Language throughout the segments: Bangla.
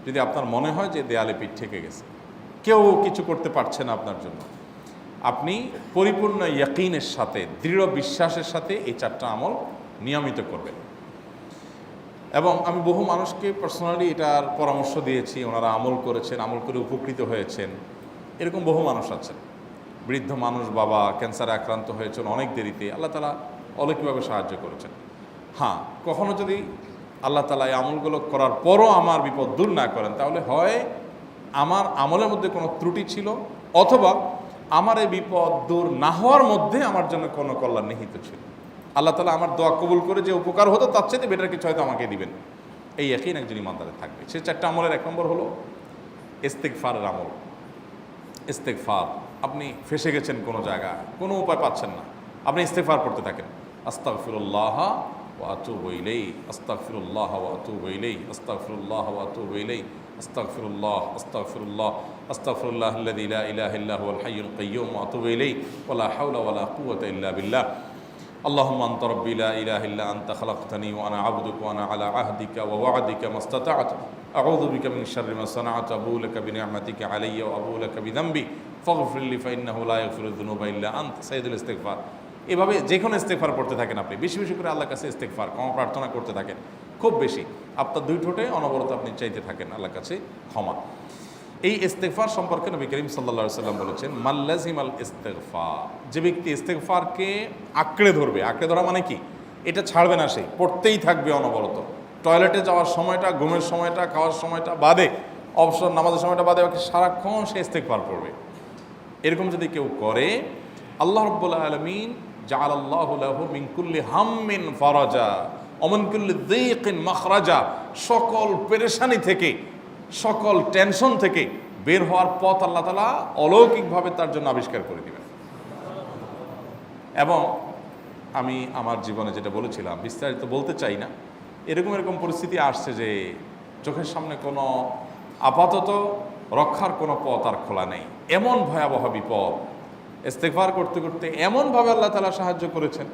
যদি আপনার মনে হয় যে দেয়ালে পিঠ ঠেকে গেছে, কেউ কিছু করতে পারছে না আপনার জন্য, আপনি পরিপূর্ণ ইয়াকিনের সাথে, দৃঢ় বিশ্বাসের সাথে এই 4টা আমল নিয়মিত করবেন। এবং আমি বহু মানুষকে পার্সোনালি এটার পরামর্শ দিয়েছি, ওনারা আমল করেছেন, আমল করে উপকৃত হয়েছেন। এরকম বহু মানুষ আছেন, বৃদ্ধ মানুষ, বাবা ক্যান্সারে আক্রান্ত হয়েছেন অনেক দেরিতে, আল্লাহ তাআলা অলৌকিকভাবে সাহায্য করেছেন। হ্যাঁ, কখনো যদি আল্লাহ তাআলা এই আমলগুলো করার পরও আমার বিপদ দূর না করেন, তাহলে হয় আমার আমলের মধ্যে কোনো ত্রুটি ছিল, অথবা আমার এই বিপদ দূর না হওয়ার মধ্যে আমার জন্য কোনো কল্যাণ নিহিত ছিল। আল্লাহ তাআলা আমার দোয়া কবুল করে যে উপকার হতো তার চাইতে বেটার কিছু হয়তো আমাকে দিবেন, এই ইয়াকিন একজন ইমানদারের থাকবে। সে 4টা আমলের 1 নম্বর হলো ইস্তেগফারের আমল। ইস্তেগফার, আপনি ফেসে গেছেন কোনো জায়গায়, কোনো উপায় পাচ্ছেন না, আপনি ইস্তেগফার করতে থাকেন। আস্তাগফিরুল্লাহ ওয়া আতুবু ইলাইহি, আস্তাগফিরুল্লাহ ওয়া আতুবু ইলাইহি, আস্তাগফিরুল্লাহ ওয়া আতুবু ইলাইহি, আস্তাগফিরুল্লাহ, আস্তাগফিরুল্লাহ, আস্তাগফিরুল্লাহাল্লাযী লা ইলাহা ইল্লা হুয়াল হাইয়ুল কাইয়্যুম ওয়া আতুবু ইলাইহি ওয়া লা হাওলা ওয়া লা কুওয়াতা ইল্লা বিল্লাহ। اللهم أنت ربي لا إله إلا أنت خلقتني وأنا عبدك وأنا على عهدك ووعدك ما استطعت أعوذ بك من شر ما صنعت أبوء لك بنعمتك علي وأبوء لك بذنبي فاغفر لي فإنه لا يغفر الذنوب إلا أنت সাইয়্যিদুল ইস্তিগফার। এভাবে যে কোনো ইস্তিগফার করতে থাকেন, আপনি বেশি বেশি করে আল্লাহর কাছে ইস্তিগফার, ক্ষমা প্রার্থনা করতে থাকেন, খুব বেশি। আপনার 2 ঠোঁটে অনবরত আপনি চাইতে থাকেন আল্লাহর কাছে ক্ষমা। এই ইস্তেগফার সম্পর্কে নবী করিম সাল্লাল্লাহু আলাইহি ওয়াসাল্লাম বলেছেন, মাল্লাজিমাল ইস্তেগফার, যে ব্যক্তি ইস্তেগফারকে আঁকড়ে ধরবে, আঁকড়ে ধরা মানে কি, এটা ছাড়বে না, সে পড়তেই থাকবে অনবরত। টয়লেটে যাওয়ার সময়টা, ঘুমের সময়টা, খাওয়ার সময়টা বাদে, অবসর নামাজের সময়টা বাদে, বাকি সারাক্ষণ সে ইস্তেগফার পড়বে। এরকম যদি কেউ করে, আল্লাহ রাব্বুল আলামিন জাআলাল্লাহু লাহু মিন কুল্লি হাম্মিন ফারাজা ওয়া মিন কুল্লি যিকিন মাখরাজা, সকল পেরেশানি থেকে, সকল টেনশন থেকে বের হওয়ার পথ আল্লাহ তাআলা অলৌকিকভাবে তার জন্য আবিষ্কার করে দিবেন। এবং আমি আমার জীবনে যেটা বলেছিলাম, বিস্তারিত বলতে চাই না, এরকম পরিস্থিতি আসছে যে চোখের সামনে কোনো আপাতত রক্ষার কোনো পথ আর খোলা নেই, এমন ভয়াবহ বিপদ। ইস্তেগফার করতে করতে এমনভাবে আল্লাহ তাআলা সাহায্য করেছেন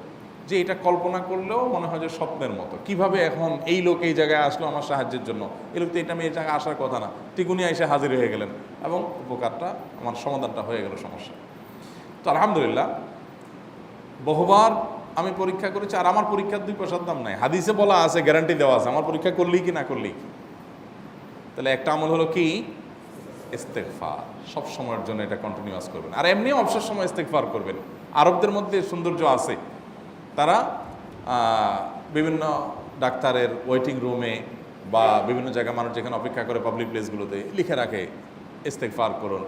যে এটা কল্পনা করলেও মনে হয় যে স্বপ্নের মতো। কিভাবে এখন এই লোক এই জায়গায় আসলো আমার সাহায্যের জন্য, এই লোক তো এটা আমি এই জায়গায় আসার কথা না, টিকুনি এসে হাজির হয়ে গেলেন এবং উপকারটা, আমার সমাধানটা হয়ে গেল সমস্যা। তো আলহামদুলিল্লাহ, বহুবার আমি পরীক্ষা করেছি, আর আমার পরীক্ষার 2 পয়সার দাম নাই। হাদিসে বলা আছে, গ্যারান্টি দেওয়া আছে, আমার পরীক্ষা করলেই কি না করলেই। তাহলে একটা আমল হলো কি, ইস্তেগফার। সব সময়ের জন্য এটা কন্টিনিউয়াস করবেন, আর এমনিও অবসর সময় ইস্তেগফার করবেন। আরবদের মধ্যে সৌন্দর্য আছে, তারা বিভিন্ন ডাক্তারের ওয়েটিং রুমে বা বিভিন্ন জায়গায় মানুষ যেখানে অপেক্ষা করে পাবলিক প্লেসগুলোতে লিখে রাখে ইস্তেগফার করুন,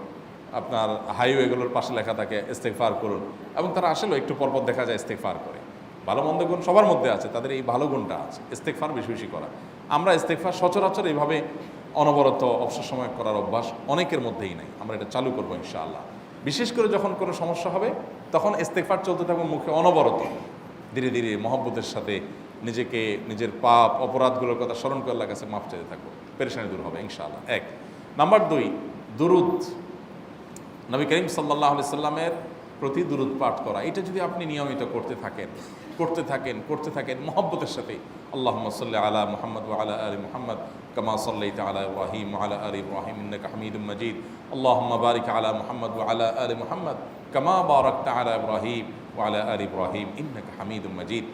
আপনার হাইওয়েগুলোর পাশে লেখা থাকে ইস্তেগফার করুন, এবং তারা আসলেও একটু পরপর দেখা যায় ইস্তেগফার করে। ভালো মন্দ গুণ সবার মধ্যে আছে, তাদের এই ভালো গুণটা আছে, ইস্তেগফার বেশি বেশি করা। আমরা ইস্তেগফার সচরাচর এইভাবে অনবরত অবসর সময় করার অভ্যাস অনেকের মধ্যেই নাই। আমরা এটা চালু করবো ইনশাআল্লাহ। বিশেষ করে যখন কোনো সমস্যা হবে, তখন ইস্তেগফার চলতে থাকবে মুখে অনবরত। ধীরে ধীরে মহব্বতের সাথে নিজেকে, নিজের পাপ অপরাধগুলোর কথা স্মরণ করে আল্লাহর কাছে মাফ চাইতে থাকবো, পেরেশানি দূর হবে ইনশাআল্লাহ। 1 নাম্বার 2, দুরুদ। নবী করিম সাল্লাল্লাহু আলাইহি সাল্লামের প্রতি দুরুদ পাঠ করা, এটা যদি আপনি নিয়মিত করতে থাকেন মহব্বতের সাথে, আল্লাহুম্মা সাল্লি আলা মুহাম্মদ ওয়া আলা আলি মুহাম্মদ কামা সাল্লাইতা আলা ইব্রাহিম ওয়া আলা আলি ইব্রাহিম ইন্নাকা হামিদুম মাজিদ, আল্লাহুম্মা বারিক আলা মুহাম্মদ ওয়া আলা আলি মুহাম্মদ কামা বারাকতা আলা ইব্রাহিম ওয়া আলা আলি ইব্রাহিম ইন্নাকা হামিদুম মাজিদ।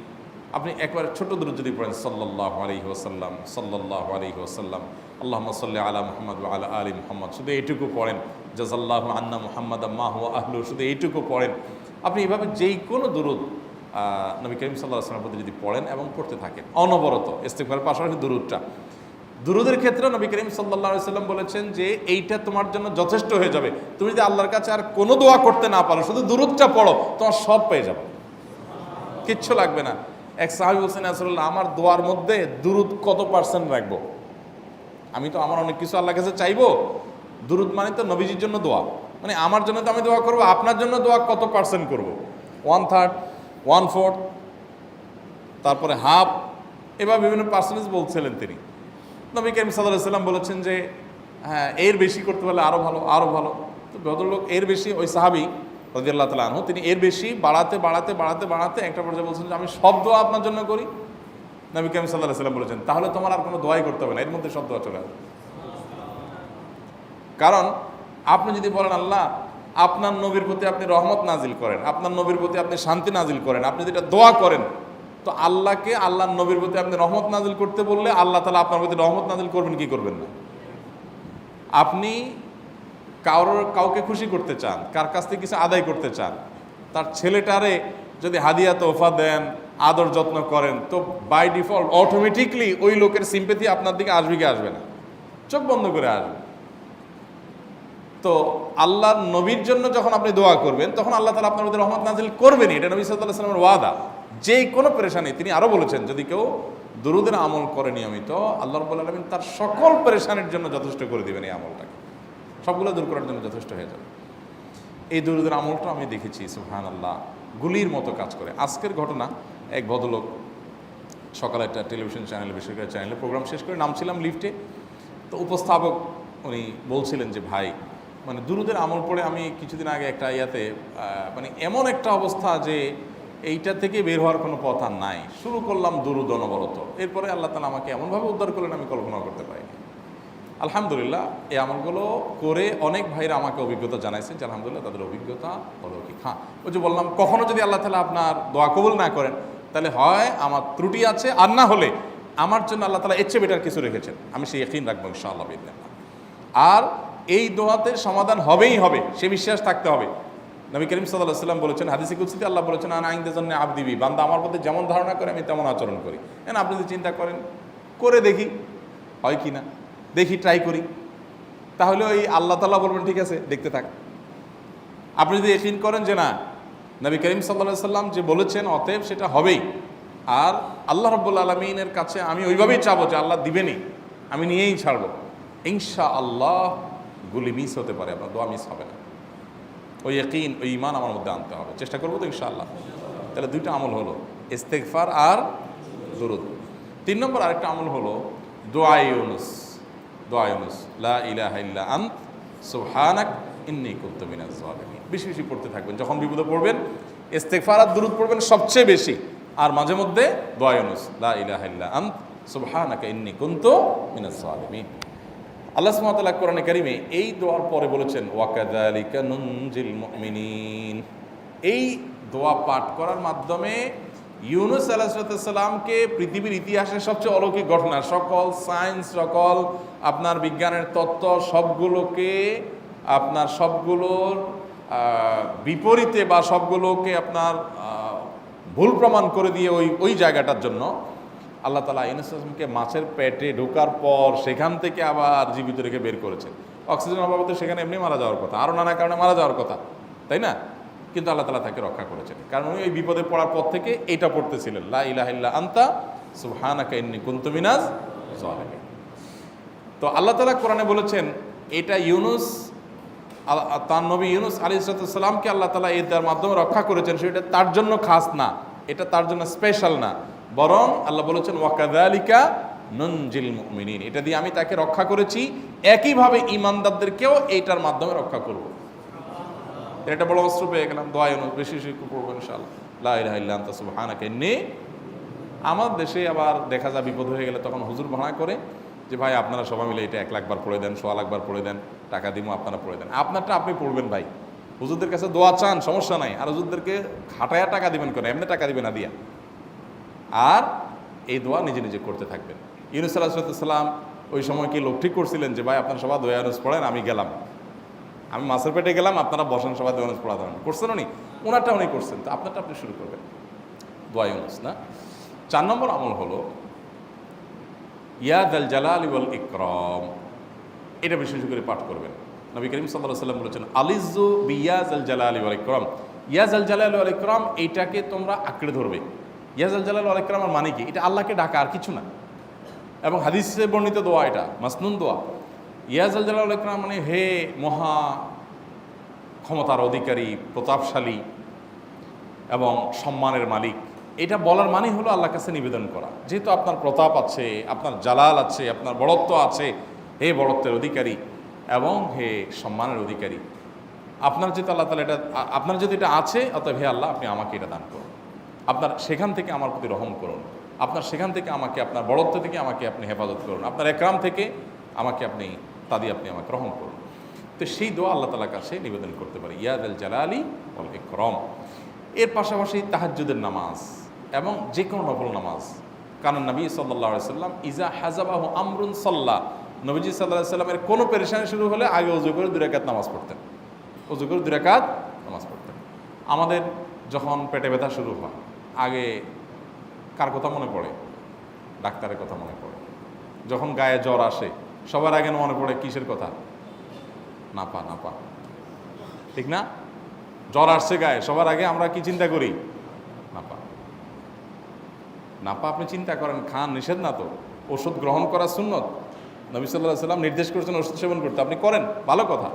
আপনি একবার ছোট দুরূদ যদি পড়েন, সাল্লাল্লাহু আলাইহি ওয়াসাল্লাম, সাল্লাল্লাহু আলাইহি ওয়াসাল্লাম, আল্লাহুম্মা সাল্লি আলা মুহাম্মদ ওয়া আলা আলি মুহাম্মদ, শুধু এইটুকু পড়েন। জাযাল্লাহু আন্না মুহাম্মাদাম মা হুয়া আহলু, শুধু এইটুকু পড়েন। আপনি এভাবে যেই কোনো দুরূদ নবী করিম সাল্লাল্লাহু আলাইহি ওয়াসাল্লামের প্রতি যদি পড়েন এবং পড়তে থাকেন অনবরত, ইস্তেগফারের পাশাপাশি দুরূদের ক্ষেত্রে নবী করিম সাল্লাল্লাহু আলাইহি ওয়াসাল্লাম বলেছেন যে এইটা তোমার জন্য যথেষ্ট হয়ে যাবে। তুমি যদি আল্লাহর কাছে আর কোনো দোয়া করতে না পারো, শুধু দুরূদটা পড়ো, তোমার সব পেয়ে যাবে, কিচ্ছু লাগবে না। এক সাহাবী বলছেন, রাসূলুল্লাহ, আমার দোয়ার মধ্যে দুরূদ কত পার্সেন্ট রাখবো? আমি তো আমার অনেক কিছু আল্লাহর কাছে চাইবো, দুরূদ মানে তো নবীজির জন্য দোয়া, মানে আমার জন্য তো আমি দোয়া করবো, আপনার জন্য দোয়া কত পার্সেন্ট করবো? 1/3, 1/4, তারপরে হাফ, এবার বিভিন্ন পার্সেন্টেজ বলছিলেন তিনি। নবী করিম সাল্লাল্লাহু আলাইহি ওয়াসাল্লাম বলেছেন যে হ্যাঁ, এর বেশি করতে পারলে আরও ভালো, আরও ভালো। তো ভদ্রলোক এর বেশি, ওই সাহাবী রাদিয়াল্লাহু তাআলা আনহু, তিনি এর বেশি বাড়াতে একটা পর্যায়ে বলছেন যে আমি সব দোয়া আপনার জন্য করি। নবী করিম সাল্লাল্লাহু আলাইহি ওয়াসাল্লাম বলেছেন, তাহলে তোমার আর কোনো দোয়াই করতে হবে না, এর মধ্যে সব দোয়া চলে আসবে। কারণ আপনি যদি বলেন আল্লাহ আপনার নবীর প্রতি আপনি রহমত নাজিল করেন, আপনার নবীর প্রতি আপনি শান্তি নাজিল করেন, আপনি যেটা দোয়া করেন, তো আল্লাহকে আল্লাহর নবীর প্রতি আপনি রহমত নাজিল করতে বললে আল্লাহ তাআলা আপনার প্রতি রহমত নাজিল করবেন কি করবেন না? আপনি কাউকে খুশি করতে চান, কার কাছ থেকে কিছু আদায় করতে চান, তার ছেলেটারে যদি হাদিয়া তোহফা দেন, আদর যত্ন করেন, তো বাই ডিফল্ট অটোমেটিকলি ওই লোকের সিম্পেথি আপনার দিকে আসবে কি আসবে না? চোখ বন্ধ করে আসবে। তো আল্লাহর নবীর জন্য যখন আপনি দোয়া করবেন তখন আল্লাহ তাআলা আপনার মধ্যে রহমত নাজিল করবেনই, এটা নবী সাল্লাল্লাহু আলাইহি ওয়াসাল্লামের ওয়াদা। যে কোনো পেরেশানি, তিনি আরও বলেছেন যদি কেউ দুরুদের আমল করে নিয়মিত, আল্লাহ রাব্বুল আলামিন তার সকল পেরেশানির জন্য যথেষ্ট করে দিবেন। এই আমলটাকে সবগুলো দূর করার জন্য যথেষ্ট হয়ে যাবে। এই দুরুদের আমলটা আমি দেখেছি সুবহানাল্লাহ গুলির মতো কাজ করে। আজকের ঘটনা, এক ভদ্রলোক সকালে একটা টেলিভিশন চ্যানেলে, বেসরকারি চ্যানেলে প্রোগ্রাম শেষ করে নামছিলাম লিফটে, তো উপস্থাপক উনি বলছিলেন যে ভাই মানে দুরুদের আমল পড়ে আমি কিছুদিন আগে একটা ইয়াতে মানে এমন একটা অবস্থা যে এইটা থেকে বের হওয়ার কোনো পথ আর নাই, শুরু করলাম দুরুদ অনবরত, এরপরে আল্লাহ তাআলা আমাকে এমনভাবে উদ্ধার করলেন আমি কল্পনা করতে পারিনি। আলহামদুলিল্লাহ এই আমলগুলো করে অনেক ভাইরা আমাকে অভিজ্ঞতা জানাইছেন যে আলহামদুলিল্লাহ তাদের অভিজ্ঞতা অলৌকিক। হ্যাঁ, ওই যে বললাম কখনো যদি আল্লাহ তাআলা আপনার দোয়া কবুল না করেন তাহলে হয় আমার ত্রুটি আছে, আর না হলে আমার জন্য আল্লাহ তাআলা এর চেয়ে বেটার কিছু রেখেছেন, আমি সেই ইয়াকিন রাখবো ইনশাআল্লাহ বিইذنিল্লাহ। আর এই দোয়াতে সমাধান হবেই হবে, সে বিশ্বাস থাকতে হবে। নবী করিম সাল্লাল্লাহু আলাইহি ওয়াসাল্লাম বলেছেন, হাদিসে কুদসিতে আল্লাহ বলেছেন আনা ইনদাযান্নি আবদি বি, বান্দা আমার প্রতি যেমন ধারণা করে আমি তেমন আচরণ করি। আপনি যদি চিন্তা করেন করে দেখি হয় কি না, দেখি ট্রাই করি, তাহলে ওই আল্লাহ তাআলা বলবেন ঠিক আছে দেখতে থাক। আপনি যদি ইয়াকিন করেন যে না নবী করিম সাল্লাল্লাহু আলাইহি ওয়াসাল্লাম যে বলেছেন অতএব সেটা হবেই, আর আল্লাহ রাব্বুল আলামিনের কাছে আমি ওইভাবেই চাবো যে আল্লাহ দিবেনই, আমি নিয়েই ছাড়বো, ইনশাআল্লাহ গুলি মিস হতে পারে, আপনার দোয়া মিস হবে না। ওই ইয়াকিন, ওই ঈমান আমার মধ্যে আনতে হবে, চেষ্টা করবো তো ইনশাআল্লাহ। তাহলে দুইটা আমল হলো, ইস্তেগফার আর দুরুদ। 3 নম্বর আরেকটা আমল হলো দোয়া ইউনুস। দোয়া ইউনুস, লা ইলাহা ইল্লা আনত সুবহানাক ইন্নী কুনতু মিনাজ জালিমিন। বেশি বেশি পড়তে থাকবেন, যখন বিপদে পড়বেন ইস্তেগফার আর দুরুদ পড়বেন সবচেয়ে বেশি, আর মাঝে মধ্যে দোয়া ইউনুস, লা ইলাহা ইল্লা আনত সুবহানাকা ইন্নী কুনতু মিনাজ জালিমিন। আল্লাহ সুবহানাহু ওয়া তাআলা কোরআনে কারিমে এই দোয়ার পরে বলেছেন ওয়াকাযালিকা নুনজিল মুমিনিন। এই দোয়া পাঠ করার মাধ্যমে ইউনুস আলাইহিস সালামকে পৃথিবীর ইতিহাসের সবচেয়ে অলৌকিক ঘটনা, সকল সায়েন্স, সকল আপনার বিজ্ঞানের তত্ত্ব সবগুলোকে আপনার সবগুলোর বিপরীতে বা সবগুলোকে আপনার ভুল প্রমাণ করে দিয়ে ওই জায়গাটার জন্য আল্লাহ তাআলা ইউনুস আলাইহিসকে মাছের পেটে ঢোকার পর সেখান থেকে আবার জীবিত রেখে বের করেছেন। অক্সিজেন অভাবে সেখানে এমনি মারা যাওয়ার কথা, আরও নানা কারণে মারা যাওয়ার কথা, তাই না? কিন্তু আল্লাহ তাআলা তাকে রক্ষা করেছেন, কারণ উনি ওই বিপদে পড়ার পর থেকে এইটা পড়তেছিলেন, লা ইলাহা ইল্লা আনতা সুবহানাকা ইন্নী কুনতু মিনাজ জালিমিন। তো আল্লাহ তাআলা কোরআনে বলেছেন এটা ইউনুস, তার নবী ইউনুস আলাইহিস সালামকে আল্লাহ তাআলা এর মাধ্যমে রক্ষা করেছেন, সেটা তার জন্য খাস না, এটা তার জন্য স্পেশাল না, বরং আল্লাহ বলেছেন ওয়াকাযালিকা নুনজিল মুমিনিন, এটা দিয়ে আমি তাকে রক্ষা করেছি, একইভাবে ঈমানদারদেরকেও এইটার মাধ্যমে রক্ষা করব। এটা বড় অস্ত্র পেয়ে গেলাম। দোয়া ইউনুস বেশি বেশি পড়বো ইনশাআল্লাহ, লা ইলাহা ইল্লা আনতা সুবহানাকা ইন্নী। আমার দেশে আবার দেখা যায় বিপদ হয়ে গেলে তখন হুজুর ভাড়া করে যে ভাই আপনারা সবাই মিলে এটা 1 লাখ বার পড়ে দেন, 1.25 লাখ বার পড়ে দেন, টাকা দিব আপনারা পড়ে দেন। আপনারটা আপনি পড়বেন ভাই, হুজুরদের কাছে দোয়া চান সমস্যা নাই, আর হুজুরদেরকে খাটায়া টাকা দিবেন কেন, এমনি টাকা দিবেন না দিয়া। আর এই দোয়া নিজে নিজে করতে থাকবেন। ইউনুস আলাইহিস সালাম ওই সময় কি লোক ঠিক করছিলেন যে ভাই আপনারা সবাই দোয়া ইউনুস পড়েন, আমি গেলাম, আমি মাছের পেটে গেলাম, আপনারা বসেন সবাই দোয়া ইউনুস পড়া দেবেন, করছেন উনি? ওনারটা উনি করছেন, তো আপনারটা আপনি শুরু করবেন, দোয়া ইউনুস না। 4 নম্বর আমল হলো ইয়া যাল জালালি ওয়াল ইকরাম, এটা বিশেষ করে পাঠ করবেন। নবী করিম সাল্লাল্লাহু আলাইহি ওয়াসাল্লাম বলেছেন আলিজু বিয়া যাল জালালি ওয়াল ইকরাম, ইয়া যাল জালালি ওয়াল ইকরাম এইটাকে তোমরা আঁকড়ে ধরবে। ইয়া যাল জালালি ওয়াল ইকরামের মানে কি? এটা আল্লাহকে ডাকা, আর কিছু না। এবং হাদিসে বর্ণিত দোয়া, এটা মাসনুন দোয়া। ইয়া যাল জালালি ওয়াল ইকরাম মানে হে মহা ক্ষমতার অধিকারী, প্রতাপশালী এবং সম্মানের মালিক, এটা বলার মানে হলো আল্লাহর কাছে নিবেদন করা, যেহেতু আপনার প্রতাপ আছে, আপনার জালাল আছে, আপনার বড়ত্ব আছে, হে বড়ত্বের অধিকারী এবং হে সম্মানের অধিকারী, আপনার যেহেতু আল্লাহ তাআলা এটা, আপনার যদি এটা আছে, অতএব হে আল্লাহ আপনি আমাকে এটা দান করুন, আপনার সেখান থেকে আমার প্রতি রহম করুন, আপনার সেখান থেকে আমাকে, আপনার বড়ত্ব থেকে আমাকে আপনি হেফাজত করুন, আপনার একরাম থেকে আমাকে আপনি, তা দিয়ে আপনি আমাকে রহম করুন। তো সেই দোয়া আল্লাহ তাআলার কাছে নিবেদন করতে পারি, ইয়া যাল জালালি ওয়াল ইকরাম। এর পাশাপাশি তাহাজ্জুদের নামাজ এবং যে কোনো নফল নামাজ। কারণ নবী সাল্লাল্লাহু আলাইহি সাল্লাম ইজা হাজাবাহু আমরুন সাল্লা, নবীজি সাল্লাল্লাহু আলাইহি সাল্লামের কোনো পেরেশানি শুরু হলে আগে ওযু করে 2 রাকাত নামাজ পড়তেন, ওযু করে 2 রাকাত নামাজ পড়তেন। আমাদের যখন পেটে ব্যথা শুরু হয় আগে কার কথা মনে পড়ে? ডাক্তারের কথা মনে পড়ে। যখন গায়ে জ্বর আসে সবার আগে মনে পড়ে কিসের কথা? নাপা, নাপা, ঠিক না? জ্বর আসছে গায়ে, সবার আগে আমরা কি চিন্তা করি? নাপা। নাপা আপনি চিন্তা করেন, খান, নিষেধ না তো, ওষুধ গ্রহণ করা সুন্নত। নবী সাল্লাল্লাহু আলাইহি সাল্লাম নির্দেশ করেছেন ওষুধ সেবন করতে, আপনি করেন, ভালো কথা।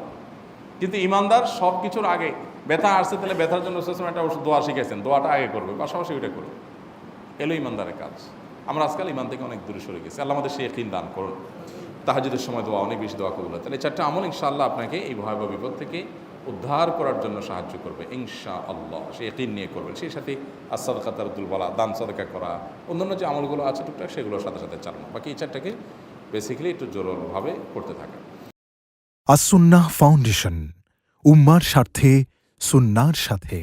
কিন্তু ইমানদার সব কিছুর আগে ব্যথা আসছে, তাহলে ব্যথার জন্য একটা ওষুধ দোয়া শিখেছেন, দোয়াটা আগে করবে, পাশাপাশি ওইটা করবে। এলো ইমানদারের কাজ। আমরা আজকাল ইমান থেকে অনেক দূরে সরে গেছি। আল্লাহ আমাদের সেই ইয়াকিন দান করুন। তাহাজ্জুদের সময় দোয়া, অনেক বেশি দোয়া কবুল হয়। তাহলে 4টা আমল ইনশাআল্লাহ আপনাকে এই ভয়াবহ বিপদ থেকে উদ্ধার করার জন্য সাহায্য করবে ইনশাআল্লাহ। সে ইয়াকিন নিয়ে করবেন। সেই সাথে as-সাদকা তারদুল বালা, দান সাদকা করা, অন্যান্য যে আমলগুলো আছে টুকটাক সেগুলোর সাথে সাথে চালানো। বাকি এই 4টাকে বেসিক্যালি একটু জোরভাবে করতে থাকা। আস-সুন্নাহ ফাউন্ডেশন, উম্মার স্বার্থে সুন্নাহর সাথে।